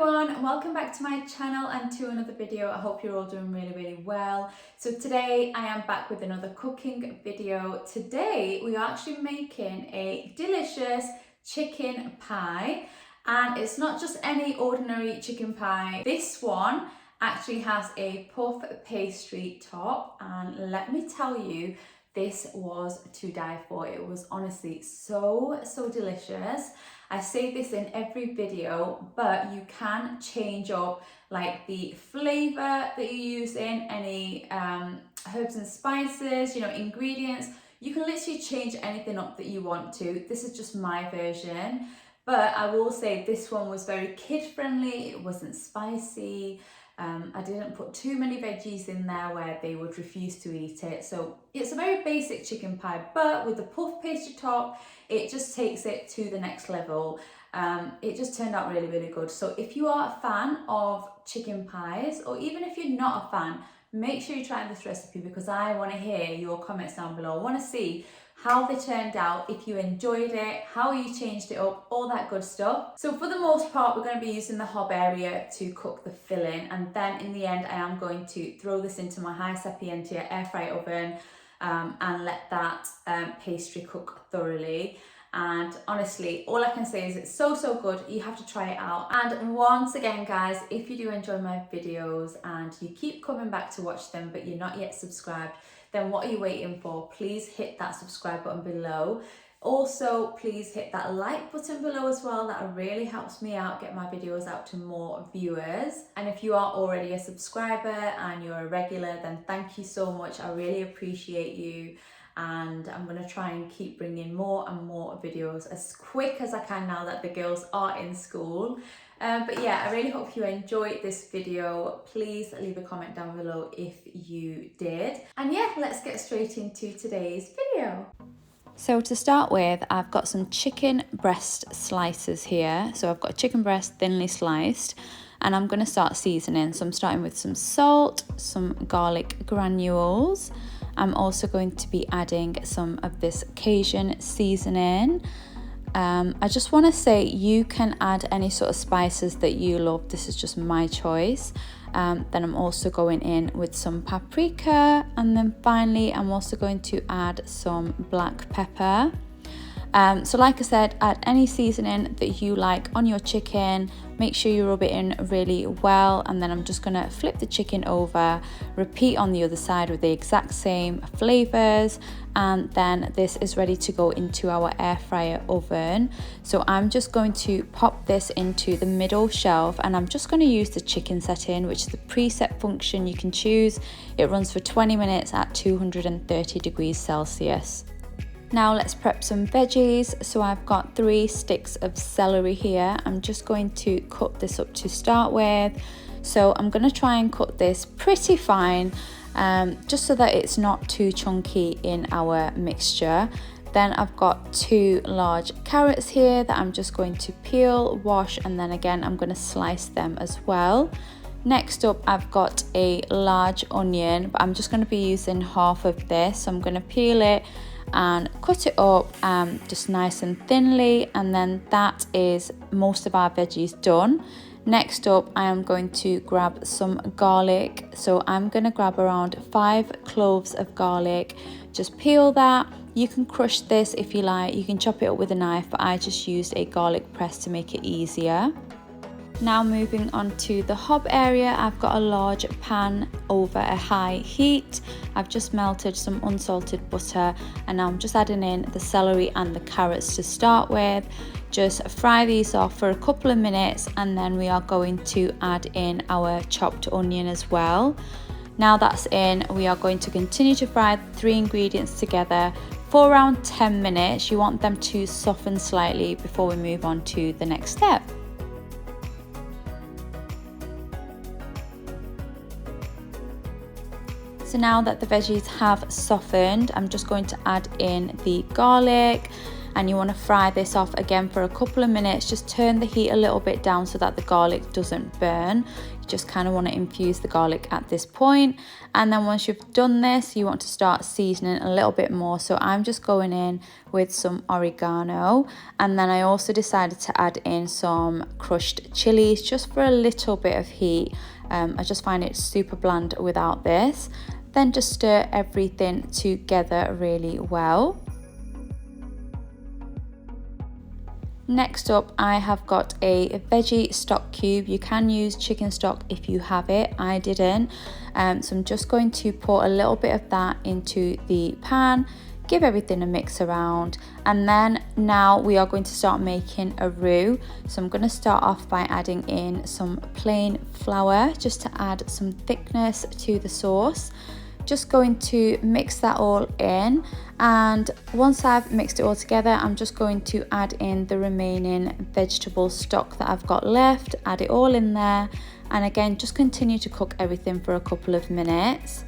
everyone, welcome back to my channel and to another video. I hope you're all doing really well. So today I am back with another cooking video. Today we are actually making a delicious chicken pie, and it's not just any ordinary chicken pie. This one actually has a puff pastry top, and let me tell you, this was to die for. It was honestly so delicious. I say this in every video, but you can change up like the flavor that you're using, any herbs and spices, ingredients. You can literally change anything up that you want to. This is just my version, but I will say this one was very kid friendly. It wasn't spicy. I didn't put too many veggies in there where they would refuse to eat it. So it's a very basic chicken pie, but with the puff pastry top, it just takes it to the next level. It just turned out really good. So if you are a fan of chicken pies, or even if you're not a fan, make sure you try this recipe, because I want to hear your comments down below. I want to see how they turned out, if you enjoyed it, how you changed it up, all that good stuff. So for the most part, we're going to be using the hob area to cook the filling, and then in the end I am going to throw this into my HYSapientia air fry oven and let that pastry cook thoroughly. And honestly, all I can say is it's so good. You have to try it out. And once again, guys, if you do enjoy my videos and you keep coming back to watch them but you're not yet subscribed, then what are you waiting for? Please hit that subscribe button below. Also, please hit that like button below as well. That really helps me out, get my videos out to more viewers. And if you are already a subscriber and you're a regular, then thank you so much. I really appreciate you. And I'm going to try and keep bringing more and more videos as quick as I can now that the girls are in school. But yeah, I really hope you enjoyed this video. Please leave a comment down below if you did. And yeah, let's get straight into today's video. So to start with, I've got some chicken breast slices here. So I've got chicken breast thinly sliced, and I'm going to start seasoning. So I'm starting with some salt, some garlic granules. I'm also going to be adding some of this Cajun seasoning. I just want to say you can add any sort of spices that you love. This is just my choice. Then I'm also going in with some paprika, and then finally I'm also going to add some black pepper. So like I said, add any seasoning that you like on your chicken. Make sure you rub it in really well, and then I'm just going to flip the chicken over, repeat on the other side with the exact same flavors, and then this is ready to go into our air fryer oven. So I'm just going to pop this into the middle shelf, and I'm just going to use the chicken setting, which is the preset function you can choose. It runs for 20 minutes at 230 degrees Celsius. Now let's prep some veggies. So I've got 3 sticks of celery here. I'm just going to cut this up to start with. So I'm going to try and cut this pretty fine, just so that it's not too chunky in our mixture. Then I've got 2 large carrots here that I'm just going to peel, wash, and then again I'm going to slice them as well. Next up, I've got a large onion, but I'm just going to be using half of this. So I'm going to peel it and cut it up just nice and thinly, and then that is most of our veggies done. Next up, I am going to grab some garlic. So I'm going to grab around 5 cloves of garlic. Just peel that. You can crush this if you like, you can chop it up with a knife, but I just used a garlic press to make it easier. Now moving on to the hob area, I've got a large pan over a high heat. I've just melted some unsalted butter, and now I'm just adding in the celery and the carrots to start with. Just fry these off for a couple of minutes, and then we are going to add in our chopped onion as well. Now that's in, we are going to continue to fry the 3 ingredients together for around 10 minutes. You want them to soften slightly before we move on to the next step. So now that the veggies have softened, I'm just going to add in the garlic, and you want to fry this off again for a couple of minutes. Just turn the heat a little bit down so that the garlic doesn't burn. You just kind of want to infuse the garlic at this point, and then once you've done this, you want to start seasoning a little bit more. So I'm just going in with some oregano, and then I also decided to add in some crushed chilies just for a little bit of heat. I just find it super bland without this. Then just stir everything together really well. Next up, I have got a veggie stock cube. You can use chicken stock if you have it. I didn't. So I'm just going to pour a little bit of that into the pan, give everything a mix around, and then now we are going to start making a roux. So I'm going to start off by adding in some plain flour just to add some thickness to the sauce. Just going to mix that all in, and once I've mixed it all together, I'm just going to add in the remaining vegetable stock that I've got left, add it all in there, and again just continue to cook everything for a couple of minutes.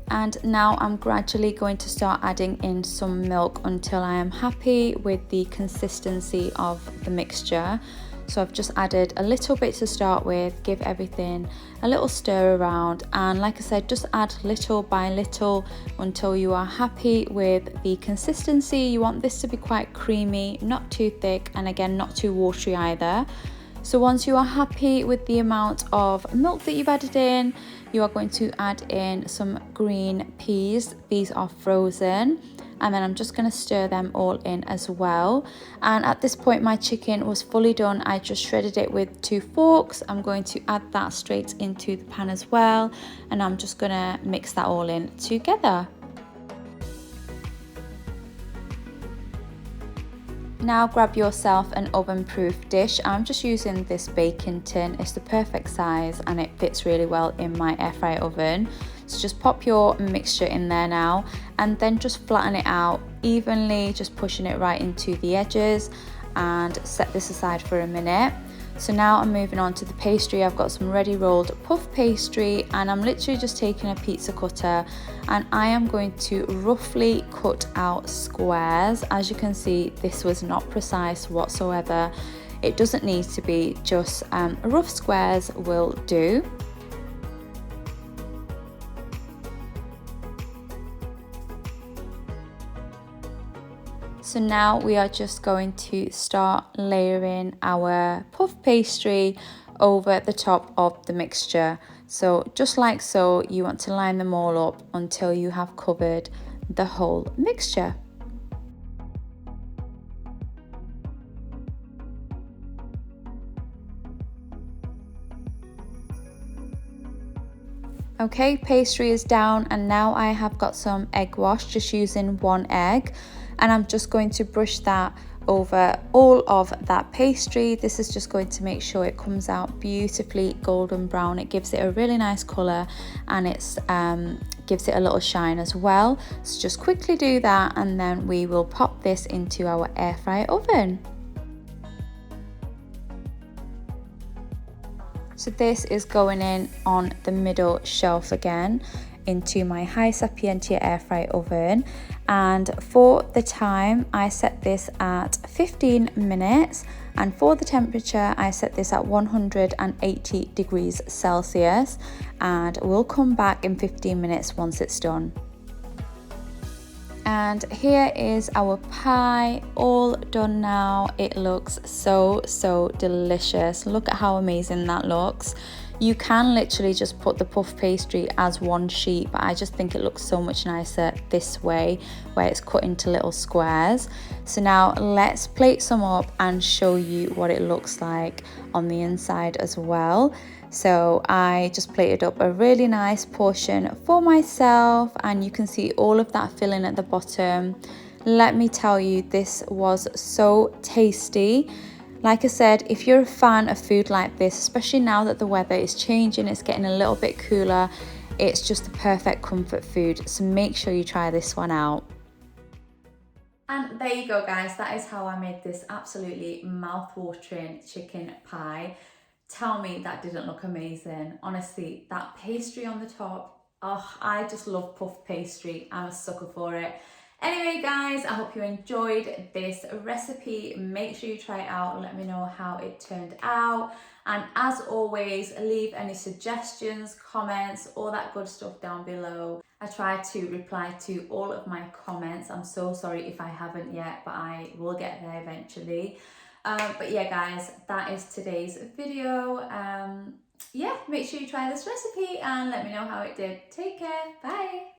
And now I'm gradually going to start adding in some milk until I am happy with the consistency of the mixture. So I've just added a little bit to start with, give everything a little stir around, and like I said, just add little by little until you are happy with the consistency. You want this to be quite creamy, not too thick, and again not too watery either. So once you are happy with the amount of milk that you've added in, you are going to add in some green peas. These are frozen. And then I'm just going to stir them all in as well. And at this point my chicken was fully done. I just shredded it with 2 forks. I'm going to add that straight into the pan as well, and I'm just going to mix that all in together. Now grab yourself an oven-proof dish. I'm just using this baking tin. It's the perfect size and it fits really well in my air fry oven. So just pop your mixture in there now, and then just flatten it out evenly, just pushing it right into the edges, and set this aside for a minute. So now I'm moving on to the pastry. I've got some ready rolled puff pastry, and I'm literally just taking a pizza cutter and I am going to roughly cut out squares. As you can see, this was not precise whatsoever. It doesn't need to be, just rough squares will do. So now we are just going to start layering our puff pastry over the top of the mixture. So just like so, you want to line them all up until you have covered the whole mixture. Okay, pastry is down, and now I have got some egg wash, just using 1 egg. And I'm just going to brush that over all of that pastry. This is just going to make sure it comes out beautifully golden brown. It gives it a really nice colour, and it's gives it a little shine as well. So just quickly do that, and then we will pop this into our air fryer oven. So this is going in on the middle shelf again into my HYSapientia air fry oven, and for the time I set this at 15 minutes, and for the temperature I set this at 180 degrees Celsius, and we'll come back in 15 minutes once it's done. And here is our pie, all done now. It looks so delicious. Look at how amazing that looks. You can literally just put the puff pastry as one sheet, but I just think it looks so much nicer this way, where it's cut into little squares. So now let's plate some up and show you what it looks like on the inside as well. So I just plated up a really nice portion for myself, and you can see all of that filling at the bottom. Let me tell you, this was so tasty. Like I said, if you're a fan of food like this, especially now that the weather is changing, it's getting a little bit cooler, it's just the perfect comfort food. So make sure you try this one out. And there you go, guys. That is how I made this absolutely mouth-watering chicken pie. Tell me that didn't look amazing. Honestly, that pastry on the top, oh, I just love puff pastry. I'm a sucker for it. Anyway guys, I hope you enjoyed this recipe. Make sure you try it out and let me know how it turned out. And as always, leave any suggestions, comments, all that good stuff down below. I try to reply to all of my comments. I'm so sorry if I haven't yet, but I will get there eventually. But yeah guys, that is today's video. Yeah, make sure you try this recipe and let me know how it did. Take care, bye.